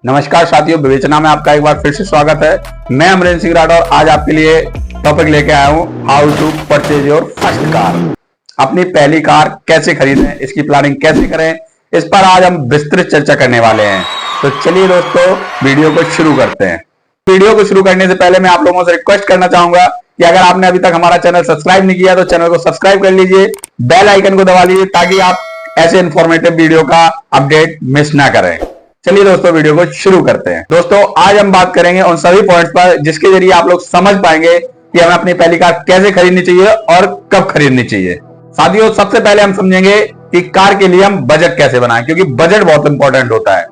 नमस्कार साथियों, विवेचना में आपका एक बार फिर से स्वागत है। मैं अमरेंद्र सिंह राठौर आज आपके लिए टॉपिक लेके आया हूं, how to purchase your first car. अपनी पहली कार कैसे खरीदें, इसकी प्लानिंग कैसे करें, इस पर आज हम विस्तृत चर्चा करने वाले हैं। तो चलिए दोस्तों, वीडियो को शुरू करते हैं। वीडियो को शुरू करने से पहले मैं आप लोगों से रिक्वेस्ट करना चाहूंगा कि अगर आपने अभी तक हमारा चैनल सब्सक्राइब नहीं किया तो चैनल को सब्सक्राइब कर लीजिए, बेल आइकन को दबा लीजिए ताकि आप ऐसे इंफॉर्मेटिव वीडियो का अपडेट मिस ना करें। चलिए दोस्तों, वीडियो को शुरू करते हैं। दोस्तों, आज हम बात करेंगे उन सभी पॉइंट्स पर जिसके जरिए आप लोग समझ पाएंगे कि हमें अपनी पहली कार कैसे खरीदनी चाहिए और कब खरीदनी चाहिए। साथियों, सबसे पहले हम समझेंगे कि कार के लिए हम बजट कैसे बनाएं, क्योंकि बजट बहुत इंपॉर्टेंट होता है।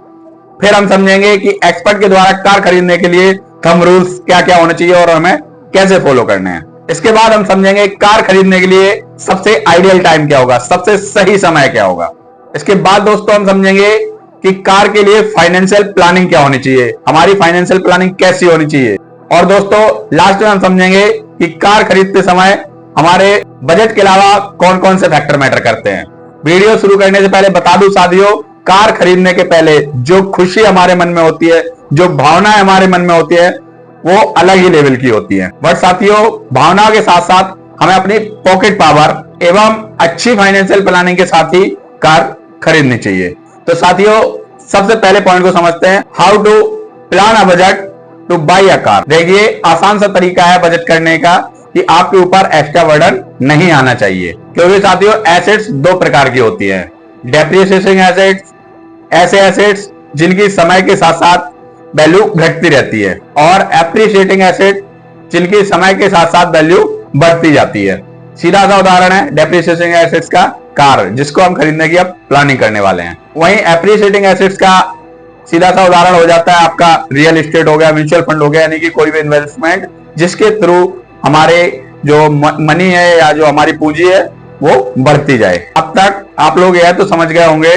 फिर हम समझेंगे कि एक्सपर्ट के द्वारा कार खरीदने के लिए थंब रूल्स क्या क्या होने चाहिए और हमें कैसे फॉलो करने हैं। इसके बाद हम समझेंगे कार खरीदने के लिए सबसे आइडियल टाइम क्या होगा, सबसे सही समय क्या होगा। इसके बाद दोस्तों हम समझेंगे कि कार के लिए फाइनेंशियल प्लानिंग क्या होनी चाहिए, हमारी फाइनेंशियल प्लानिंग कैसी होनी चाहिए। और दोस्तों लास्ट में हम समझेंगे कि कार खरीदते समय हमारे बजट के अलावा कौन कौन से फैक्टर मैटर करते हैं। वीडियो शुरू करने से पहले बता दूं साथियों, कार खरीदने के पहले जो खुशी हमारे मन में होती है, जो भावनाएं हमारे मन में होती है, वो अलग ही लेवल की होती है। बट साथियों, भावनाओं के साथ साथ हमें अपनी पॉकेट पावर एवं अच्छी फाइनेंशियल प्लानिंग के साथ ही कार खरीदनी चाहिए। तो साथियों, सबसे पहले पॉइंट को समझते हैं, how to plan a budget to buy a car. देखिए, आसान सा तरीका है बजट करने का कि आपके ऊपर एक्स्ट्रा बर्डन नहीं आना चाहिए। क्योंकि साथियों, एसेट्स दो प्रकार की होती है, डेप्रिसिएटिंग एसेट्स, ऐसे एसेट्स जिनकी समय के साथ साथ वैल्यू घटती रहती है, और एप्रिशिएटिंग एसेट जिनकी समय के साथ साथ वैल्यू बढ़ती जाती है। सीधा सा उदाहरण है डेप्रिसिएटिंग एसेट्स का कार, जिसको हम खरीदने की अब प्लानिंग करने वाले हैं। वहीं एप्रिशिएटिंग एसेट्स का सीधा सा उदाहरण हो जाता है आपका रियल एस्टेट हो गया, म्यूचुअल फंड हो गया, यानी कि कोई भी इन्वेस्टमेंट जिसके थ्रू हमारे जो मनी है या जो हमारी पूंजी है वो बढ़ती जाए। अब तक आप लोग यह तो समझ गए होंगे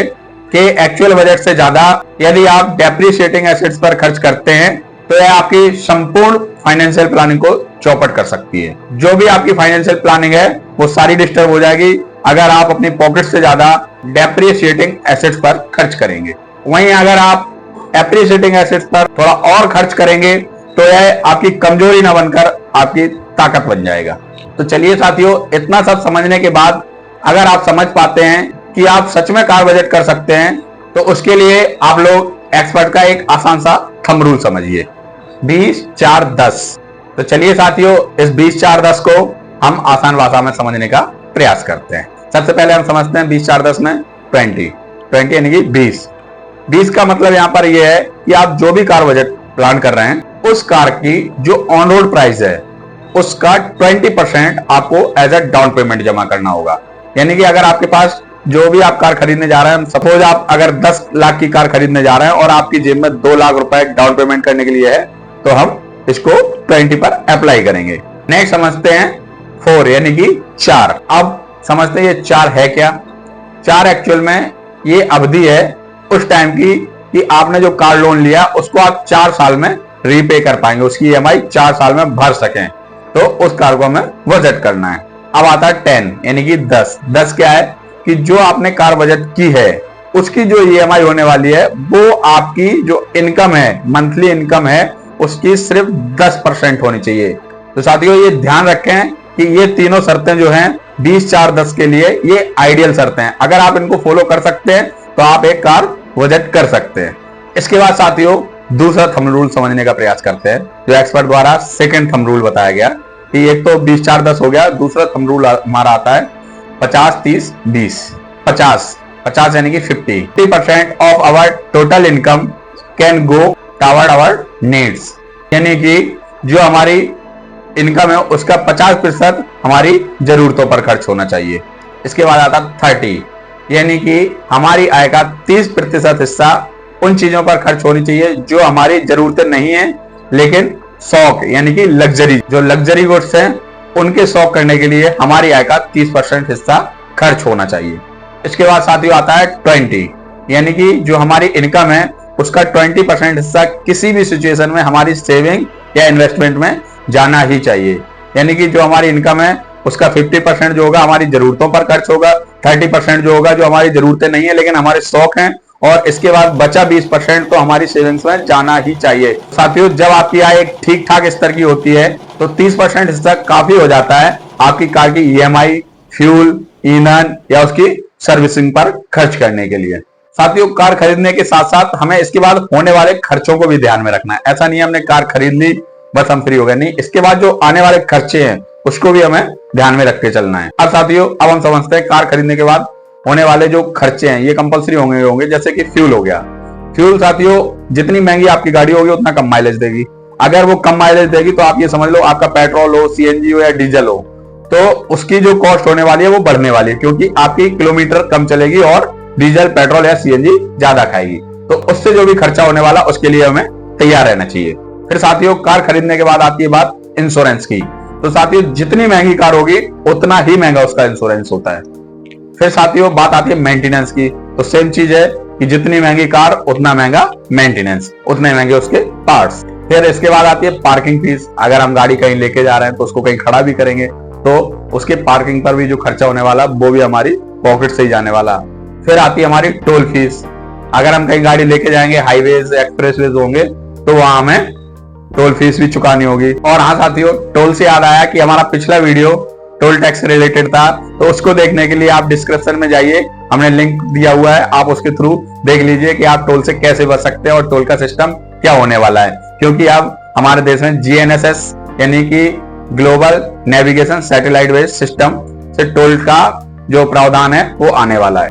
कि एक्चुअल बजट से ज्यादा यदि आप डेप्रिशिएटिंग एसेट्स पर खर्च करते हैं तो यह आपकी संपूर्ण फाइनेंशियल प्लानिंग को चौपट कर सकती है। जो भी आपकी फाइनेंशियल प्लानिंग है वो सारी डिस्टर्ब हो जाएगी अगर आप अपनी पॉकेट से ज्यादा डेप्रिशिएटिंग एसेट्स पर खर्च करेंगे। वहीं अगर आप एप्रिशिएटिंग एसेट्स पर थोड़ा और खर्च करेंगे तो यह आपकी कमजोरी ना बनकर आपकी ताकत बन जाएगा। तो चलिए साथियों, इतना सब समझने के बाद अगर आप समझ पाते हैं कि आप सच में कार बजट कर सकते हैं तो उसके लिए आप लोग एक्सपर्ट का एक आसान सा थंब रूल समझिए, 20-4-10। तो चलिए साथियों, इस 20-4-10 को हम आसान भाषा में समझने का प्रयास करते हैं। सबसे पहले हम समझते हैं 20-4-10 में 20 यानी कि 20 का मतलब यहां पर यह है कि आप जो भी कार बजट प्लान कर रहे हैं उस कार की जो ऑन रोड प्राइस है उसका 20% आपको एज अ डाउन पेमेंट जमा करना होगा। यानी कि अगर आपके पास जो भी आप कार खरीदने जा रहे हैं, सपोज आप अगर 10 लाख की कार खरीदने जा रहे हैं और आपकी जेब में 2 लाख रुपए डाउन पेमेंट करने के लिए है, तो हम इसको 20 पर अप्लाई करेंगे। नेक्स्ट समझते हैं 4 यानी कि 4। अब समझते हैं ये 4 है क्या। 4 एक्चुअल में ये अवधि है उस टाइम की कि आपने जो कार लोन लिया उसको आप 4 साल में रीपे कर पाएंगे, उसकी ईएमआई 4 साल में भर सकें, तो उस कार को हमें बजट करना है। अब आता है 10 यानी कि 10 क्या है कि जो आपने कार बजट की है उसकी जो ईएमआई होने वाली है वो आपकी जो इनकम है, मंथली इनकम है, उसकी सिर्फ 10% होनी चाहिए। तो साथियों, ये ध्यान रखें कि ये तीनों शर्तें जो हैं 20-4-10 के लिए ये आइडियल शर्तें हैं। अगर आप इनको फॉलो कर सकते हैं तो आप एक कार बजट कर सकते हैं। इसके बाद साथियों, दूसरा थंब रूल समझने का प्रयास करते हैं जो एक्सपर्ट द्वारा सेकंड थंब रूल बताया गया कि एक तो 20-4-10 हो गया, दूसरा थंब रूल हमारा आता है 50-30-20। 50 यानी कि 50% of our total income can go toward our needs, यानी कि जो हमारी इनकम है उसका 50% हमारी जरूरतों पर खर्च होना चाहिए। इसके बाद आता 30 यानी कि हमारी आय का 30% हिस्सा उन चीजों पर खर्च होनी चाहिए जो हमारी जरूरतें नहीं है लेकिन शौक यानी कि लग्जरी, जो लग्जरी गुड्स हैं उनके शौक करने के लिए हमारी आय का 30% हिस्सा खर्च होना चाहिए। इसके बाद साथियों आता है 20 यानी कि जो हमारी इनकम है उसका 20% हिस्सा किसी भी सिचुएशन में हमारी सेविंग या इन्वेस्टमेंट में जाना ही चाहिए। यानी कि जो हमारी इनकम है उसका 50% जो होगा हमारी जरूरतों पर खर्च होगा, 30% जो होगा जो हमारी जरूरतें नहीं है लेकिन हमारे शौक हैं और इसके बाद बचा 20% तो हमारी सेविंग्स में जाना ही चाहिए। साथियों, जब आपकी आय एक ठीक ठाक स्तर की होती है तो 30% हिस्सा काफी हो जाता है आपकी कार की ईएमआई, फ्यूल, ईंधन या उसकी सर्विसिंग पर खर्च करने के लिए। साथियों, कार खरीदने के साथ साथ हमें इसके बाद होने वाले खर्चों को भी ध्यान में रखना है। ऐसा नहीं है हमने कार खरीद ली बस हम फ्री हो गए, नहीं, इसके बाद जो आने वाले खर्चे हैं उसको भी हमें ध्यान में रख के चलना है। अब साथियों, अब हम समझते हैं कार खरीदने के बाद होने वाले जो खर्चे हैं ये कंपलसरी होंगे, जैसे कि फ्यूल हो गया। फ्यूल साथियों, जितनी महंगी आपकी गाड़ी होगी उतना कम माइलेज देगी। अगर वो कम माइलेज देगी तो आप ये समझ लो आपका पेट्रोल हो, सीएनजी हो या डीजल हो, तो उसकी जो कॉस्ट होने वाली है वो बढ़ने वाली है, क्योंकि आपकी किलोमीटर कम चलेगी और डीजल, पेट्रोल या सीएनजी ज्यादा खाएगी। तो उससे जो भी खर्चा होने वाला उसके लिए हमें तैयार रहना चाहिए। फिर साथियों, कार खरीदने के बाद आती है बात इंश्योरेंस की। तो साथियों, जितनी महंगी कार होगी उतना ही महंगा उसका इंश्योरेंस होता है। फिर साथियों, बात आती है मेंटेनेंस की। तो सेम चीज है कि जितनी महंगी कार उतना महंगा मेंटेनेंस, उतने महंगे उसके पार्ट्स। फिर इसके बाद आती है पार्किंग फीस। अगर हम गाड़ी कहीं लेके जा रहे हैं तो उसको कहीं खड़ा भी करेंगे तो उसके पार्किंग पर भी जो खर्चा होने वाला वो भी हमारी पॉकेट से ही जाने वाला। फिर आती है हमारी टोल फीस। अगर हम कहीं गाड़ी लेके जाएंगे, हाईवेज, एक्सप्रेसवेज होंगे तो वहां हमें टोल फीस भी चुकानी होगी। और हाँ साथियों, टोल से याद आया कि हमारा पिछला वीडियो टोल टैक्स से रिलेटेड था, तो उसको देखने के लिए आप डिस्क्रिप्शन में जाइए, हमने लिंक दिया हुआ है, आप उसके थ्रू देख लीजिए कि आप टोल से कैसे बच सकते हैं और टोल का सिस्टम क्या होने वाला है। क्योंकि अब हमारे देश में जीएनएसएस यानी कि global navigation satellite based system से टोल का जो प्रावधान है वो आने वाला है।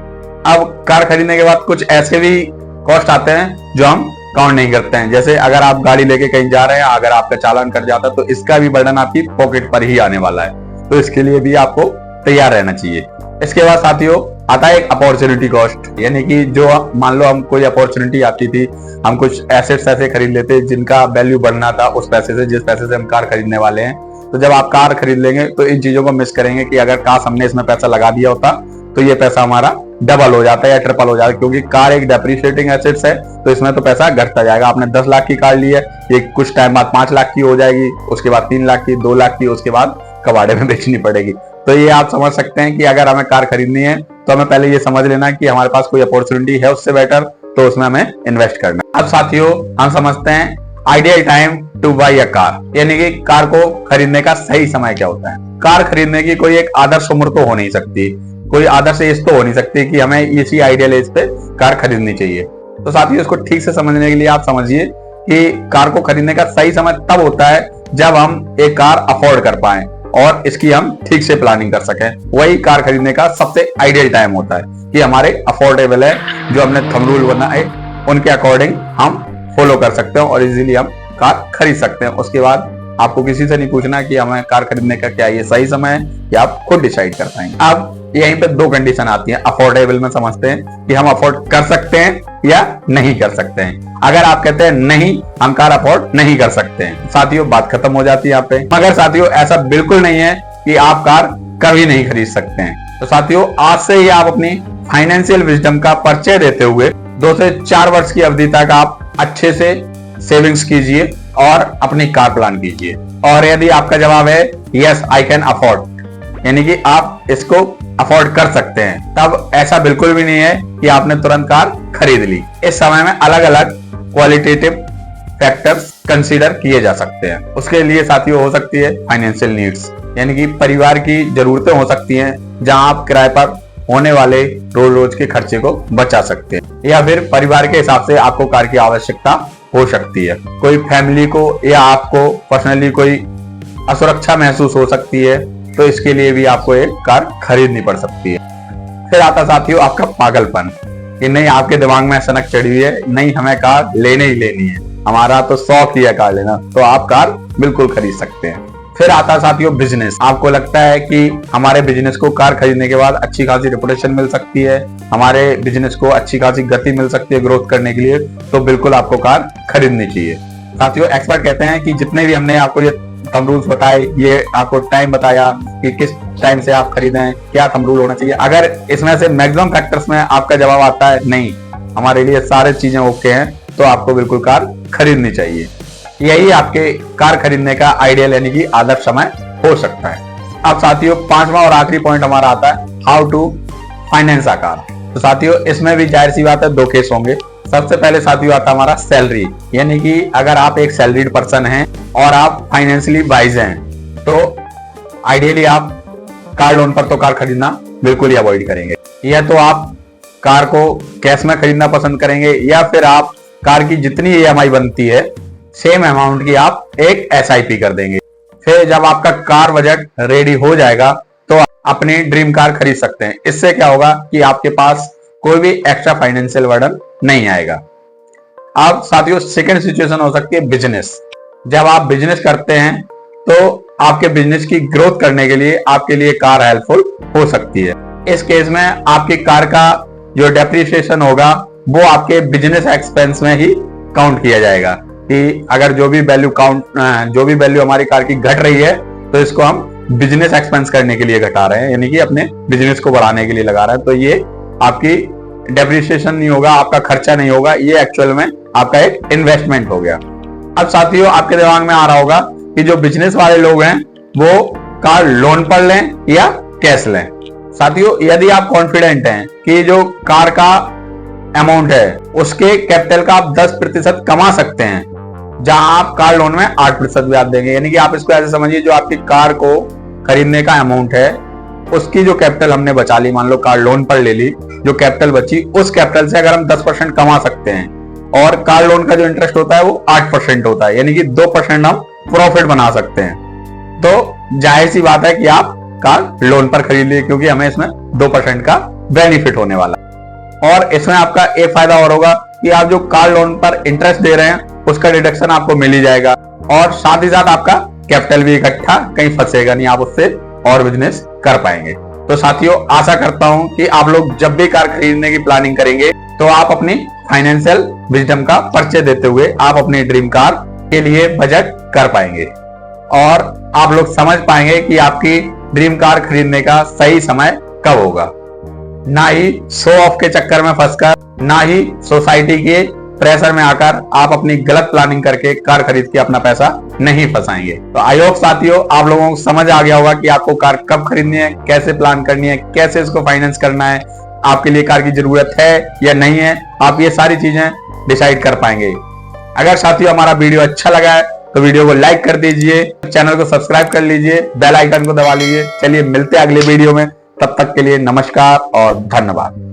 अब कार खरीदने के बाद कुछ ऐसे भी कॉस्ट आते हैं जो हम काउंट नहीं करते हैं। जैसे अगर आप गाड़ी लेके कहीं जा रहे हैं, अगर आपका चालान कट जाता है तो इसका भी बर्डन आपकी पॉकेट पर ही आने वाला है, तो इसके लिए भी आपको तैयार रहना चाहिए। इसके बाद साथियों आता है एक अपॉर्चुनिटी कॉस्ट, यानी कि जो मान लो हम कोई अपॉर्चुनिटी आती थी, हम कुछ एसेट्स ऐसे खरीद लेते जिनका वैल्यू बढ़ना था उस पैसे से, जिस पैसे से हम कार खरीदने वाले हैं। तो जब आप कार खरीद लेंगे तो इन चीजों को मिस करेंगे कि अगर काश हमने इसमें पैसा लगा दिया होता तो ये पैसा हमारा डबल हो जाता है या ट्रिपल हो जाता है, क्योंकि कार एक डेप्रिशिएटिंग एसेट्स है तो इसमें तो पैसा घटता जाएगा। आपने 10 लाख की कार ली है, ये कुछ टाइम बाद 5 लाख की हो जाएगी, उसके बाद 3 लाख की, 2 लाख की, उसके बाद कबाड़े में बेचनी पड़ेगी। तो ये आप समझ सकते हैं कि अगर हमें कार खरीदनी है तो हमें पहले ये समझ लेना कि हमारे पास कोई अपॉर्चुनिटी है उससे बेटर, तो उसमें हमें इन्वेस्ट करना है। अब साथियों, हम समझते हैं ideal time to buy a car, यानी कि कार को खरीदने का सही समय क्या होता है। कार खरीदने की कोई एक आदर्श उम्र तो हो नहीं सकती, कोई आदर्श एज तो हो नहीं सकती कि हमें इसी आइडियल एज पे कार खरीदनी चाहिए। तो साथियों, इसको ठीक से समझने के लिए आप समझिए कि कार को खरीदने का सही समय तब होता है जब हम एक कार अफोर्ड कर पाए और इसकी हम ठीक से प्लानिंग कर सकें। वही कार खरीदने का सबसे आइडियल टाइम होता है कि हमारे अफोर्डेबल है, जो हमने थंब रूल बनाए उनके अकॉर्डिंग हम फॉलो कर सकते हैं और इजीली हम कार खरीद सकते हैं। उसके बाद आपको किसी से नहीं पूछना कि हमें कार खरीदने का क्या ये सही समय है, या आप खुद डिसाइड कर पाएंगे। अब यहीं पे 2 कंडीशन आती हैं। अफोर्डेबल में समझते हैं कि हम अफोर्ड कर सकते हैं या नहीं कर सकते हैं। अगर आप कहते हैं नहीं, हम कार अफोर्ड नहीं कर सकते हैं, साथियों बात खत्म हो जाती है यहाँ पे। मगर साथियों, ऐसा बिल्कुल नहीं है कि आप कार कभी नहीं खरीद सकते हैं। तो साथियों, आज से ही आप अपनी फाइनेंशियल विजडम का परिचय देते हुए 2 से 4 वर्ष की अवधि तक आप अच्छे से सेविंग्स कीजिए और अपनी कार प्लान कीजिए। और यदि आपका जवाब है यस आई कैन अफोर्ड, यानी कि आप इसको अफोर्ड कर सकते हैं, तब ऐसा बिल्कुल भी नहीं है कि आपने तुरंत कार खरीद ली। इस समय में अलग अलग क्वालिटेटिव फैक्टर्स कंसीडर किए जा सकते हैं। उसके लिए साथियों हो सकती है फाइनेंशियल नीड्स, यानी कि परिवार की जरूरतें हो सकती हैं जहां आप किराए पर होने वाले रोज रोज के खर्चे को बचा सकते हैं, या फिर परिवार के हिसाब से आपको कार की आवश्यकता हो सकती है। कोई फैमिली को या आपको पर्सनली कोई असुरक्षा महसूस हो सकती है, तो इसके लिए भी आपको एक कार खरीदनी पड़ सकती है। फिर आता साथियों आपका पागलपन, कि नहीं आपके दिमाग में सनक चढ़ी हुई है, नहीं हमें कार लेने ही लेनी है, हमारा तो शौक ही है कार लेना, तो आप कार बिल्कुल खरीद सकते हैं। फिर आता साथियों बिजनेस, आपको लगता है कि हमारे बिजनेस को कार खरीदने के बाद अच्छी खासी रेपुटेशन मिल सकती है, हमारे बिजनेस को अच्छी खासी गति मिल सकती है ग्रोथ करने के लिए, तो बिल्कुल आपको कार खरीदनी चाहिए। साथियों एक्सपर्ट कहते हैं कि जितने भी हमने आपको ये थंब रूल्स बताए, ये आपको टाइम बताया कि किस टाइम से आप खरीदें, क्या थंब रूल होना चाहिए, अगर इसमें से मैक्सिमम फैक्टर्स में आपका जवाब आता है नहीं हमारे लिए सारे चीजें ओके हैं, तो आपको बिल्कुल कार खरीदनी चाहिए। यही आपके कार खरीदने का आइडियल यानी कि आदर्श समय हो सकता है। अब साथियों 5वां और आखिरी पॉइंट हमारा आता है how to finance a car, तो साथियों इसमें भी जाहिर सी बात है दो केस होंगे। सबसे पहले साथियों आता हमारा सैलरी, यानी कि अगर आप एक सैलरीड पर्सन हैं और आप फाइनेंशियली वाइज हैं तो आइडियली आप कार लोन पर तो कार खरीदना बिल्कुल ही अवॉइड करेंगे। या तो आप कार को कैश में खरीदना पसंद करेंगे या फिर आप कार की जितनी EMI बनती है सेम अमाउंट की आप एक SIP कर देंगे। फिर जब आपका कार बजट रेडी हो जाएगा तो अपनी ड्रीम कार खरीद सकते हैं। इससे क्या होगा कि आपके पास कोई भी एक्स्ट्रा फाइनेंशियल बर्डन नहीं आएगा। अब साथियों सेकंड सिचुएशन हो सकती है बिजनेस। जब आप बिजनेस करते हैं तो आपके बिजनेस की ग्रोथ करने के लिए आपके लिए कार हेल्पफुल हो सकती है। इस केस में आपकी कार का जो डेप्रिसिएशन होगा वो आपके बिजनेस एक्सपेंस में ही काउंट किया जाएगा कि अगर जो भी वैल्यू हमारी कार की घट रही है तो इसको हम बिजनेस एक्सपेंस करने के लिए घटा रहे हैं, यानी कि अपने बिजनेस को बढ़ाने के लिए लगा रहे हैं। तो ये आपकी डेप्रिसिएशन नहीं होगा, आपका खर्चा नहीं होगा, ये एक्चुअल में आपका एक इन्वेस्टमेंट हो गया। अब साथियों आपके दिमाग में आ रहा होगा कि जो बिजनेस वाले लोग हैं वो कार लोन पर लें या कैश लें। साथियों यदि आप कॉन्फिडेंट हैं कि जो कार का अमाउंट है उसके कैपिटल का आप 10% कमा सकते हैं, जहां आप कार लोन में 8% ब्याज देंगे, यानी कि आप इसको ऐसे समझिए जो आपकी कार को खरीदने का अमाउंट है उसकी जो कैपिटल हमने बचा ली, मान लो कार लोन पर ले ली, जो कैपिटल बची उस कैपिटल से अगर हम 10% कमा सकते हैं और कार लोन का जो इंटरेस्ट होता है वो 8% होता है, यानी कि 2% हम प्रॉफिट बना सकते हैं। तो जाहिर सी बात है कि आप कार लोन पर खरीद लीजिए क्योंकि हमें इसमें 2% का बेनिफिट होने वाला है। और इसमें आपका एक फायदा और होगा कि आप जो कार लोन पर इंटरेस्ट दे रहे हैं उसका डिडक्शन आपको मिल ही जाएगा और साथ ही साथ आपका कैपिटल भी इकट्ठा कहीं फंसेगा नहीं, आप उससे और बिजनेस कर पाएंगे। तो साथियों आशा करता हूं कि आप लोग जब भी कार खरीदने की प्लानिंग करेंगे तो आप अपनी फाइनेंशियल विजडम का परिचय देते हुए आप अपनी ड्रीम कार के लिए बजट कर पाएंगे और आप लोग समझ पाएंगे कि आपकी ड्रीम कार खरीदने का सही समय कब होगा। ना ही शो ऑफ के चक्कर में फंसकर, ना ही सोसाइटी के प्रेशर में आकर आप अपनी गलत प्लानिंग करके कार खरीद के अपना पैसा नहीं फंसाएंगे। तो आई होप साथियों आप लोगों को समझ आ गया होगा कि आपको कार कब खरीदनी है, कैसे प्लान करनी है, कैसे इसको फाइनेंस करना है, आपके लिए कार की जरूरत है या नहीं है, आप ये सारी चीजें डिसाइड कर पाएंगे। अगर साथियों हमारा वीडियो अच्छा लगा है तो वीडियो को लाइक कर दीजिए, चैनल को सब्सक्राइब कर लीजिए, बेल आइकन को दबा लीजिए। चलिए मिलते हैं अगले वीडियो में, तब तक के लिए नमस्कार और धन्यवाद।